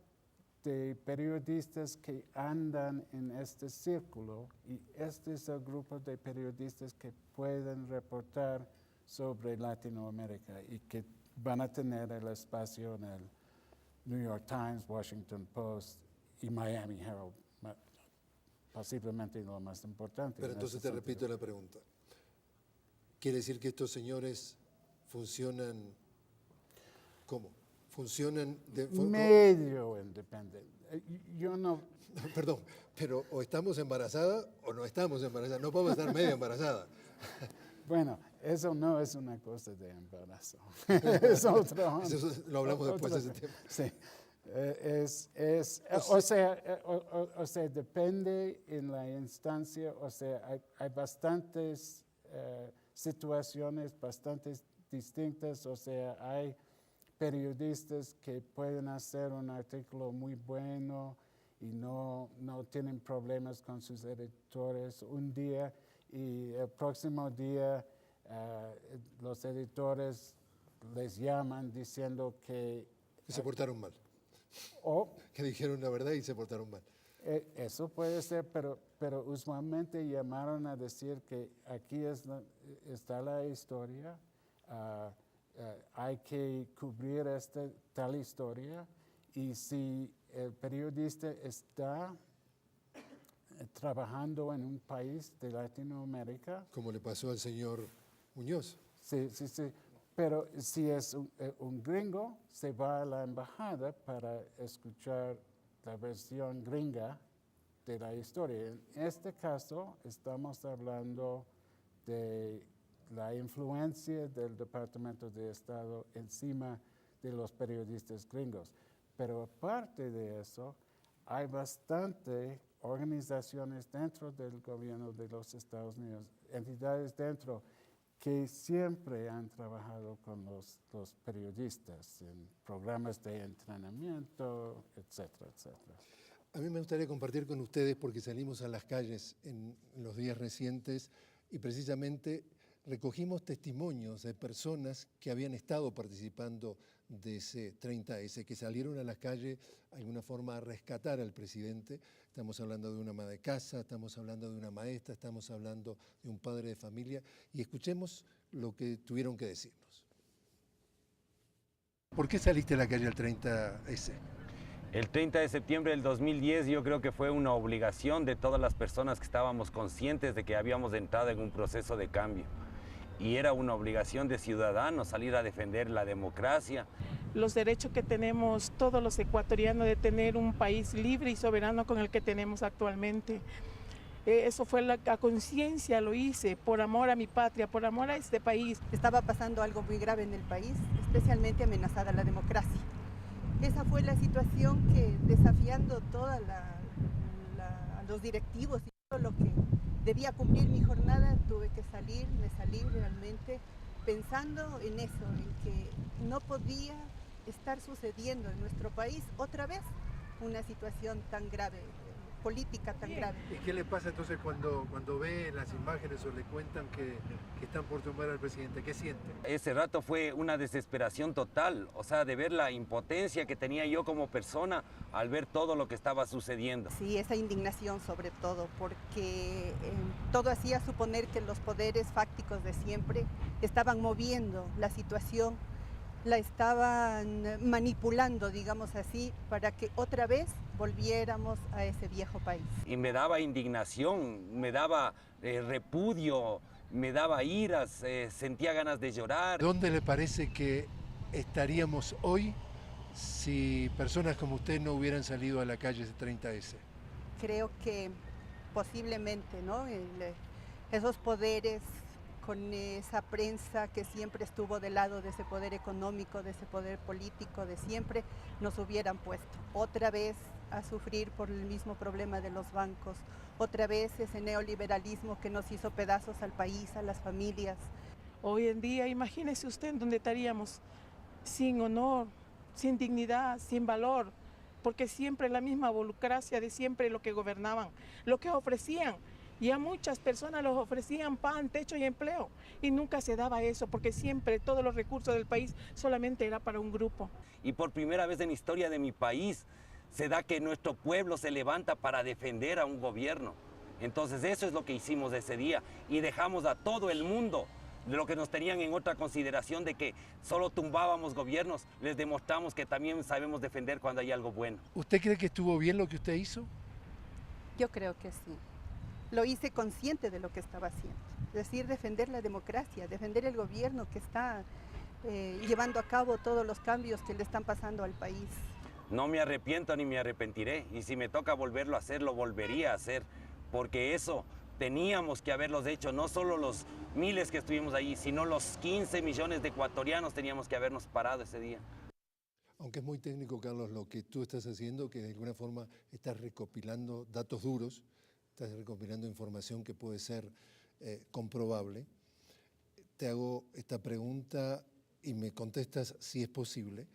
de periodistas que andan en este círculo y este es el grupo de periodistas que pueden reportar sobre Latinoamérica y que van a tener el espacio en el New York Times, Washington Post y Miami Herald, posiblemente lo más importante. Pero entonces te repito la pregunta. ¿Quiere decir que estos señores funcionan cómo? ¿Funcionan de forma medio independiente? Yo no... Perdón, pero o estamos embarazadas o no estamos embarazadas. No podemos estar medio embarazadas. Bueno, eso no es una cosa de embarazo. Es otro. Eso lo hablamos después de ese tema. Sí. O sea, depende en la instancia. O sea, hay bastantes situaciones bastante distintas. O sea, hay periodistas que pueden hacer un artículo muy bueno y no tienen problemas con sus editores un día y el próximo día los editores les llaman diciendo que se portaron mal. O que dijeron la verdad y se portaron mal. Eso puede ser, pero usualmente llamaron a decir que aquí está la historia, hay que cubrir tal historia y si el periodista está trabajando en un país de Latinoamérica. Como le pasó al señor Muñoz. Sí. Pero si es un gringo, se va a la embajada para escuchar la versión gringa de la historia. En este caso, estamos hablando de la influencia del Departamento de Estado encima de los periodistas gringos. Pero aparte de eso, hay bastante organizaciones dentro del gobierno de los Estados Unidos, entidades dentro, que siempre han trabajado con los periodistas en programas de entrenamiento, etcétera, etcétera. A mí me gustaría compartir con ustedes, porque salimos a las calles en los días recientes y precisamente recogimos testimonios de personas que habían estado participando de ese 30S, que salieron a las calles de alguna forma a rescatar al presidente. Estamos hablando de una ama de casa, estamos hablando de una maestra, estamos hablando de un padre de familia, y escuchemos lo que tuvieron que decirnos. ¿Por qué saliste a la calle el 30S? El 30 de septiembre del 2010 yo creo que fue una obligación de todas las personas que estábamos conscientes de que habíamos entrado en un proceso de cambio. Y era una obligación de ciudadanos salir a defender la democracia. Los derechos que tenemos todos los ecuatorianos de tener un país libre y soberano con el que tenemos actualmente. Eso fue la conciencia, lo hice por amor a mi patria, por amor a este país. Estaba pasando algo muy grave en el país, especialmente amenazada la democracia. Esa fue la situación que, desafiando todos los directivos y todo lo que debía cumplir mi jornada, tuve que salir, me salí realmente pensando en eso, en que no podía estar sucediendo en nuestro país otra vez una situación tan grave, política tan grave. ¿Y qué le pasa entonces cuando ve las imágenes o le cuentan que están por tumbar al presidente? ¿Qué siente? Ese rato fue una desesperación total, o sea, de ver la impotencia que tenía yo como persona al ver todo lo que estaba sucediendo. Sí, esa indignación sobre todo, porque todo hacía suponer que los poderes fácticos de siempre estaban moviendo la situación, la estaban manipulando, digamos así, para que otra vez volviéramos a ese viejo país. Y me daba indignación, me daba repudio, me daba iras, sentía ganas de llorar. ¿Dónde le parece que estaríamos hoy si personas como usted no hubieran salido a la calle ese 30S? Creo que posiblemente, ¿no? Esos poderes con esa prensa que siempre estuvo del lado de ese poder económico, de ese poder político, de siempre, nos hubieran puesto otra vez a sufrir por el mismo problema de los bancos, otra vez ese neoliberalismo que nos hizo pedazos al país, a las familias. Hoy en día, imagínese usted en dónde estaríamos, sin honor, sin dignidad, sin valor, porque siempre la misma burocracia de siempre lo que gobernaban, lo que ofrecían. Y a muchas personas les ofrecían pan, techo y empleo. Y nunca se daba eso, porque siempre todos los recursos del país solamente era para un grupo. Y por primera vez en la historia de mi país se da que nuestro pueblo se levanta para defender a un gobierno. Entonces eso es lo que hicimos ese día. Y dejamos a todo el mundo de lo que nos tenían en otra consideración de que solo tumbábamos gobiernos. Les demostramos que también sabemos defender cuando hay algo bueno. ¿Usted cree que estuvo bien lo que usted hizo? Yo creo que sí. Lo hice consciente de lo que estaba haciendo, es decir, defender la democracia, defender el gobierno que está llevando a cabo todos los cambios que le están pasando al país. No me arrepiento ni me arrepentiré, y si me toca volverlo a hacer, lo volvería a hacer, porque eso teníamos que haberlos hecho, no solo los miles que estuvimos allí, sino los 15 millones de ecuatorianos teníamos que habernos parado ese día. Aunque es muy técnico, Carlos, lo que tú estás haciendo, que de alguna forma estás recopilando datos duros, estás recopilando información que puede ser comprobable. Te hago esta pregunta y me contestas si es posible.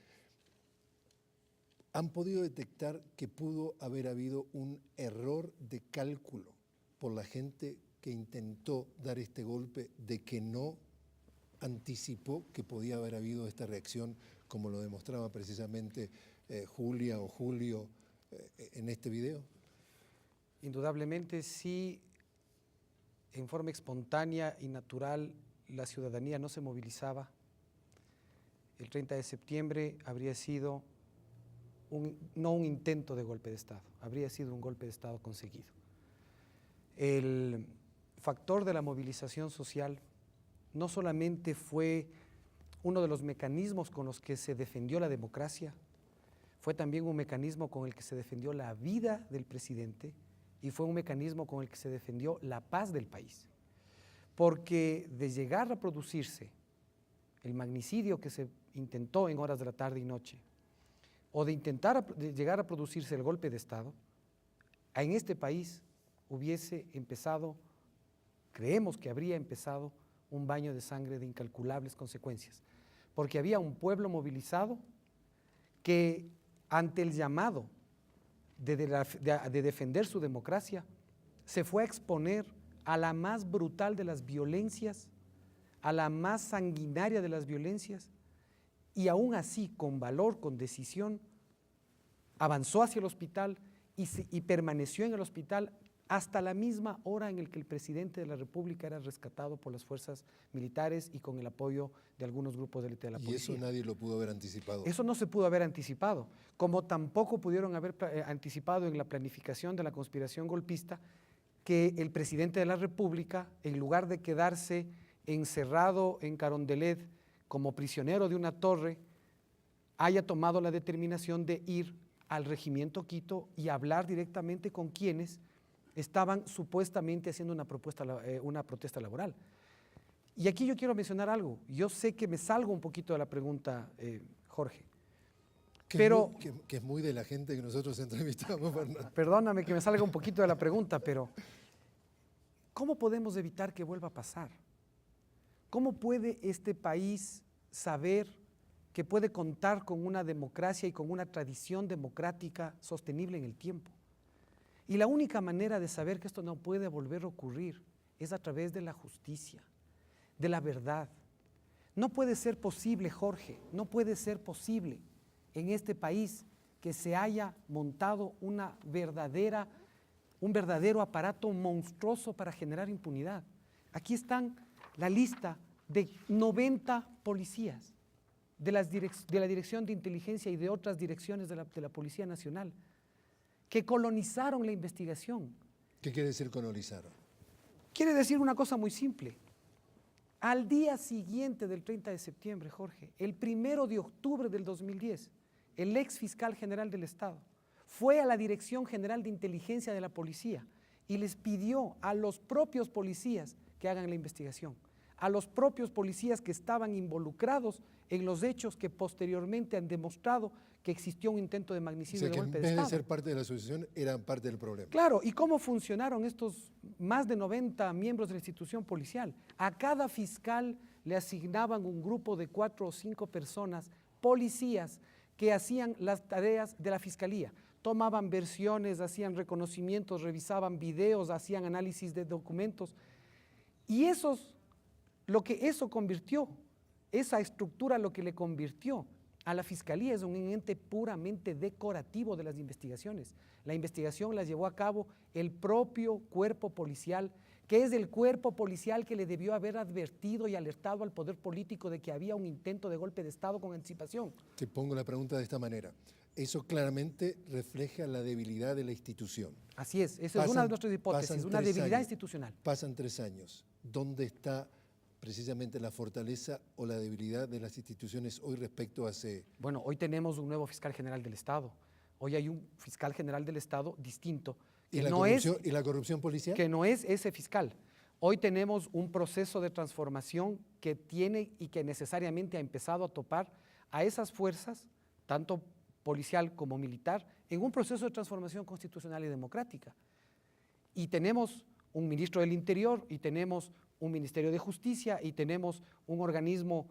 ¿Han podido detectar que pudo haber habido un error de cálculo por la gente que intentó dar este golpe, de que no anticipó que podía haber habido esta reacción, como lo demostraba precisamente Julia o Julio en este video? Indudablemente sí, en forma espontánea y natural, la ciudadanía no se movilizaba. El 30 de septiembre habría sido no un intento de golpe de Estado, habría sido un golpe de Estado conseguido. El factor de la movilización social no solamente fue uno de los mecanismos con los que se defendió la democracia, fue también un mecanismo con el que se defendió la vida del presidente, y fue un mecanismo con el que se defendió la paz del país. Porque de llegar a producirse el magnicidio que se intentó en horas de la tarde y noche, o de llegar a producirse el golpe de Estado, en este país hubiese empezado, creemos que habría empezado, un baño de sangre de incalculables consecuencias. Porque había un pueblo movilizado que, ante el llamado de defender su democracia, se fue a exponer a la más brutal de las violencias, a la más sanguinaria de las violencias, y aún así, con valor, con decisión, avanzó hacia el hospital y permaneció en el hospital hasta la misma hora en la que el presidente de la República era rescatado por las fuerzas militares y con el apoyo de algunos grupos de élite de la policía. Y eso nadie lo pudo haber anticipado. Eso no se pudo haber anticipado, como tampoco pudieron haber anticipado en la planificación de la conspiración golpista que el presidente de la República, en lugar de quedarse encerrado en Carondelet como prisionero de una torre, haya tomado la determinación de ir al regimiento Quito y hablar directamente con quienes estaban supuestamente haciendo una protesta laboral. Y aquí yo quiero mencionar algo. Yo sé que me salgo un poquito de la pregunta, Jorge. Pero, que es muy de la gente que nosotros entrevistamos, Fernando. Perdóname que me salga un poquito de la pregunta, pero ¿cómo podemos evitar que vuelva a pasar? ¿Cómo puede este país saber que puede contar con una democracia y con una tradición democrática sostenible en el tiempo? Y la única manera de saber que esto no puede volver a ocurrir es a través de la justicia, de la verdad. No puede ser posible, Jorge, no puede ser posible en este país que se haya montado un verdadero aparato monstruoso para generar impunidad. Aquí están la lista de 90 policías de la Dirección de Inteligencia y de otras direcciones de la Policía Nacional que colonizaron la investigación. ¿Qué quiere decir colonizaron? Quiere decir una cosa muy simple. Al día siguiente del 30 de septiembre, Jorge, el 1 de octubre del 2010, el ex fiscal general del Estado fue a la Dirección General de Inteligencia de la Policía y les pidió a los propios policías que hagan la investigación, a los propios policías que estaban involucrados en los hechos que posteriormente han demostrado que existió un intento de magnicidio, O sea, de golpe en de vez de Estado. ser parte de la asociación, eran parte del problema. Claro, ¿y cómo funcionaron estos más de 90 miembros de la institución policial? A cada fiscal le asignaban un grupo de 4 o 5 personas, policías, que hacían las tareas de la fiscalía. Tomaban versiones, hacían reconocimientos, revisaban videos, hacían análisis de documentos. Y lo que eso convirtió, esa estructura lo que le convirtió a la fiscalía es un ente puramente decorativo de las investigaciones. La investigación la llevó a cabo el propio cuerpo policial, que es el cuerpo policial que le debió haber advertido y alertado al poder político de que había un intento de golpe de Estado con anticipación. Te pongo la pregunta de esta manera. Eso claramente refleja la debilidad de la institución. Así es, esa es una de nuestras hipótesis, una debilidad institucional. Pasan 3 años. ¿Dónde está precisamente la fortaleza o la debilidad de las instituciones hoy respecto a hace? Bueno, hoy tenemos un nuevo fiscal general del Estado. Hoy hay un fiscal general del Estado distinto. ¿Y la corrupción policial? Que no es ese fiscal. Hoy tenemos un proceso de transformación que tiene y que necesariamente ha empezado a topar a esas fuerzas, tanto policial como militar, en un proceso de transformación constitucional y democrática. Y tenemos un ministro del Interior y tenemos un Ministerio de Justicia y tenemos un organismos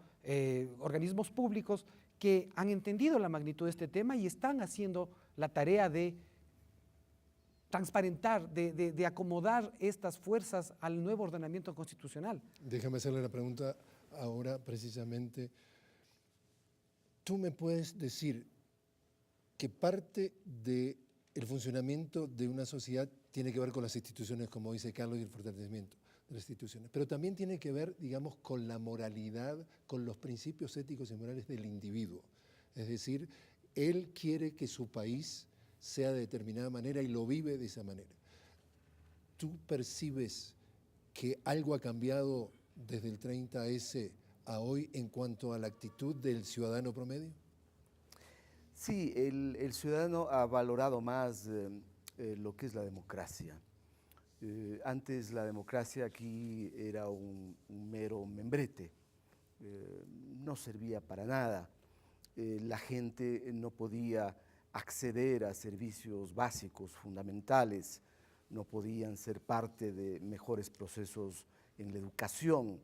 públicos que han entendido la magnitud de este tema y están haciendo la tarea de transparentar, de acomodar estas fuerzas al nuevo ordenamiento constitucional. Déjame hacerle la pregunta ahora precisamente. ¿Tú me puedes decir que parte del funcionamiento de una sociedad tiene que ver con las instituciones, como dice Carlos, y el fortalecimiento de las instituciones, pero también tiene que ver, digamos, con la moralidad, con los principios éticos y morales del individuo? Es decir, él quiere que su país sea de determinada manera y lo vive de esa manera. ¿Tú percibes que algo ha cambiado desde el 30S a hoy en cuanto a la actitud del ciudadano promedio? Sí, el ciudadano ha valorado más lo que es la democracia. Antes la democracia aquí era un mero membrete, no servía para nada. La gente no podía acceder a servicios básicos, fundamentales, no podían ser parte de mejores procesos en la educación,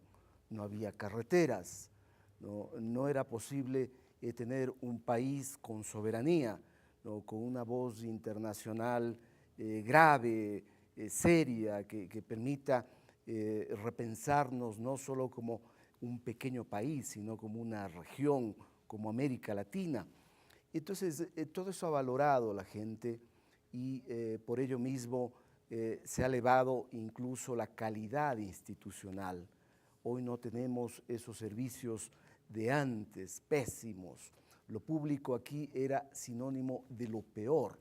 no había carreteras, no era posible tener un país con soberanía, ¿no? Con una voz internacional grave, seria, que permita repensarnos no solo como un pequeño país, sino como una región, como América Latina. Entonces, todo eso ha valorado la gente y por ello mismo se ha elevado incluso la calidad institucional. Hoy no tenemos esos servicios de antes, pésimos. Lo público aquí era sinónimo de lo peor.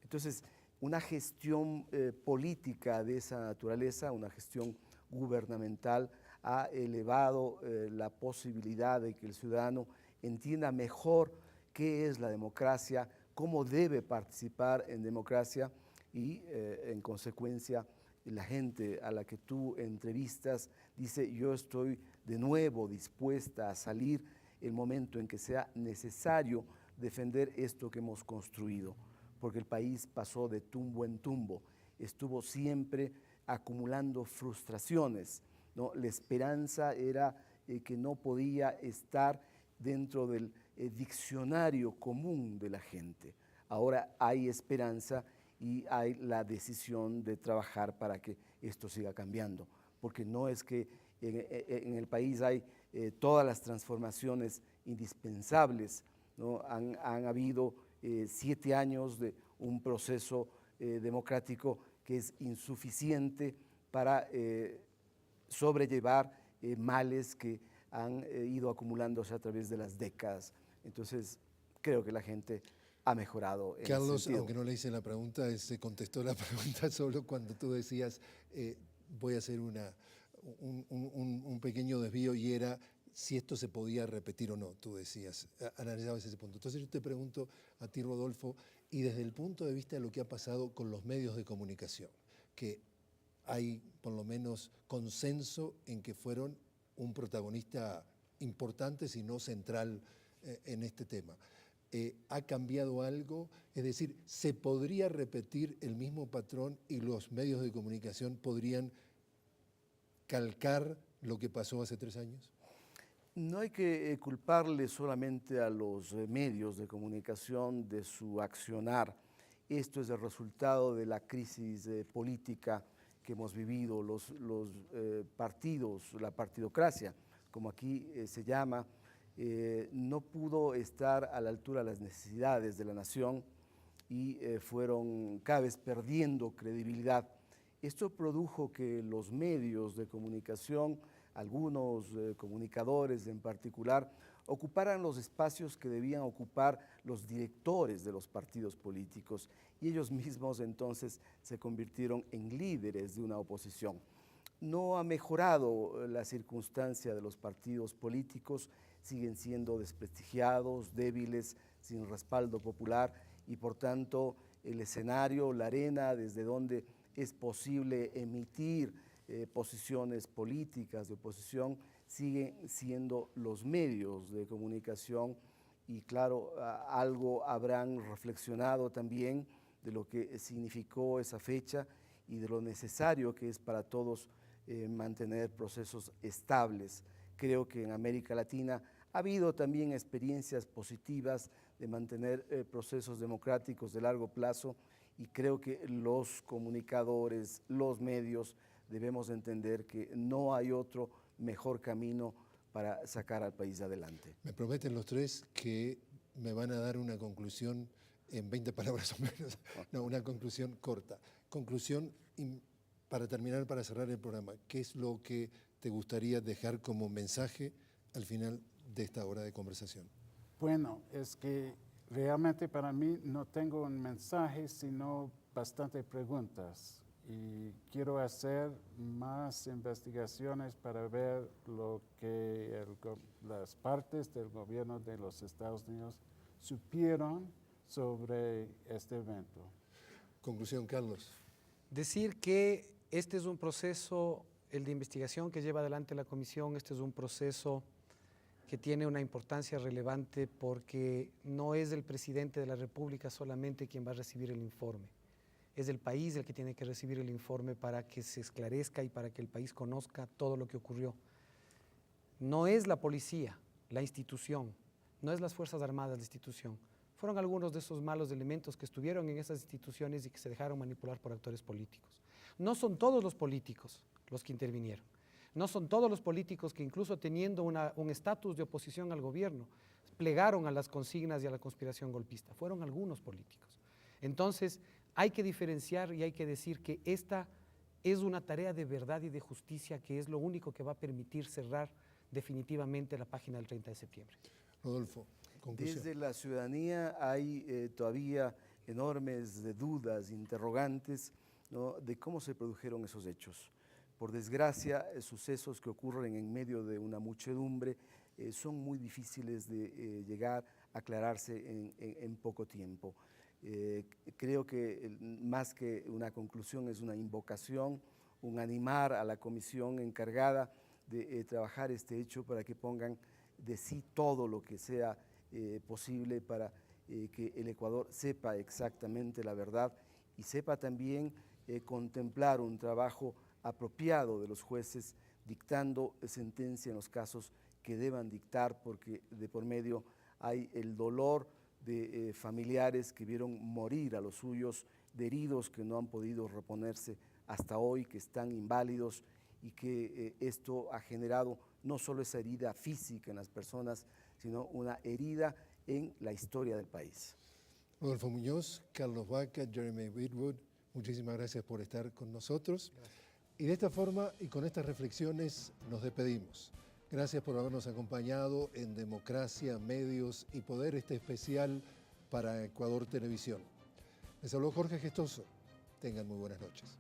Entonces, una gestión política de esa naturaleza, una gestión gubernamental, ha elevado la posibilidad de que el ciudadano entienda mejor qué es la democracia, cómo debe participar en democracia y, en consecuencia, la gente a la que tú entrevistas dice: yo estoy de nuevo dispuesta a salir el momento en que sea necesario defender esto que hemos construido, porque el país pasó de tumbo en tumbo, estuvo siempre acumulando frustraciones, ¿no? La esperanza era que no podía estar dentro del diccionario común de la gente. Ahora hay esperanza y hay la decisión de trabajar para que esto siga cambiando, porque no es que en el país hay todas las transformaciones indispensables, ¿no? Han habido 7 años de un proceso democrático que es insuficiente para sobrellevar males que han ido acumulándose a través de las décadas. Entonces, creo que la gente ha mejorado en Carlos, ese sentido. aunque no le hice la pregunta, se contestó la pregunta solo cuando tú decías voy a hacer un pequeño desvío, y era si esto se podía repetir o no, tú decías, analizabas ese punto. Entonces yo te pregunto a ti, Rodolfo, y desde el punto de vista de lo que ha pasado con los medios de comunicación, que hay por lo menos consenso en que fueron un protagonista importante, si no central, en este tema. ¿Ha cambiado algo? Es decir, ¿se podría repetir el mismo patrón y los medios de comunicación podrían calcar lo que pasó hace 3 años? No hay que culparle solamente a los medios de comunicación de su accionar. Esto es el resultado de la crisis política que hemos vivido. Los partidos, la partidocracia, como aquí se llama, no pudo estar a la altura de las necesidades de la nación y fueron cada vez perdiendo credibilidad. Esto produjo que los medios de comunicación, algunos comunicadores en particular, ocuparan los espacios que debían ocupar los directores de los partidos políticos, y ellos mismos entonces se convirtieron en líderes de una oposición. No ha mejorado la circunstancia de los partidos políticos, siguen siendo desprestigiados, débiles, sin respaldo popular, y por tanto el escenario, la arena desde donde es posible emitir posiciones políticas de oposición, siguen siendo los medios de comunicación. Y claro, algo habrán reflexionado también de lo que significó esa fecha y de lo necesario que es para todos mantener procesos estables. Creo que en América Latina ha habido también experiencias positivas de mantener procesos democráticos de largo plazo, y creo que los comunicadores, los medios, debemos entender que no hay otro mejor camino para sacar al país adelante. Me prometen los tres que me van a dar una conclusión en 20 palabras o menos, no, una conclusión corta. Conclusión para terminar, para cerrar el programa. ¿Qué es lo que te gustaría dejar como mensaje al final de esta hora de conversación? Bueno, es que realmente para mí no tengo un mensaje, sino bastantes preguntas. Y quiero hacer más investigaciones para ver lo que las partes del gobierno de los Estados Unidos supieron sobre este evento. Conclusión, Carlos. Decir que este es un proceso, el de investigación que lleva adelante la comisión, este es un proceso que tiene una importancia relevante porque no es el presidente de la República solamente quien va a recibir el informe. Es el país el que tiene que recibir el informe para que se esclarezca y para que el país conozca todo lo que ocurrió. No es la policía, la institución, no es las Fuerzas Armadas, la institución. Fueron algunos de esos malos elementos que estuvieron en esas instituciones y que se dejaron manipular por actores políticos. No son todos los políticos los que intervinieron. No son todos los políticos que, incluso teniendo un estatus de oposición al gobierno, plegaron a las consignas y a la conspiración golpista. Fueron algunos políticos. Entonces, hay que diferenciar y hay que decir que esta es una tarea de verdad y de justicia que es lo único que va a permitir cerrar definitivamente la página del 30 de septiembre. Rodolfo, conclusión. Desde la ciudadanía hay todavía enormes dudas, interrogantes, ¿no?, de cómo se produjeron esos hechos. Por desgracia, sucesos que ocurren en medio de una muchedumbre son muy difíciles de llegar a aclararse en poco tiempo. Creo que más que una conclusión es una invocación, un animar a la comisión encargada de trabajar este hecho para que pongan de sí todo lo que sea posible para que el Ecuador sepa exactamente la verdad y sepa también contemplar un trabajo apropiado de los jueces dictando sentencia en los casos que deban dictar, porque de por medio hay el dolor de familiares que vieron morir a los suyos, de heridos que no han podido reponerse hasta hoy, que están inválidos, y que esto ha generado no solo esa herida física en las personas, sino una herida en la historia del país. Rodolfo Muñoz, Carlos Baca, Jeremy Whitwood, muchísimas gracias por estar con nosotros. Y de esta forma y con estas reflexiones nos despedimos. Gracias por habernos acompañado en Democracia, Medios y Poder, este especial para Ecuador Televisión. Les habló Jorge Gestoso. Tengan muy buenas noches.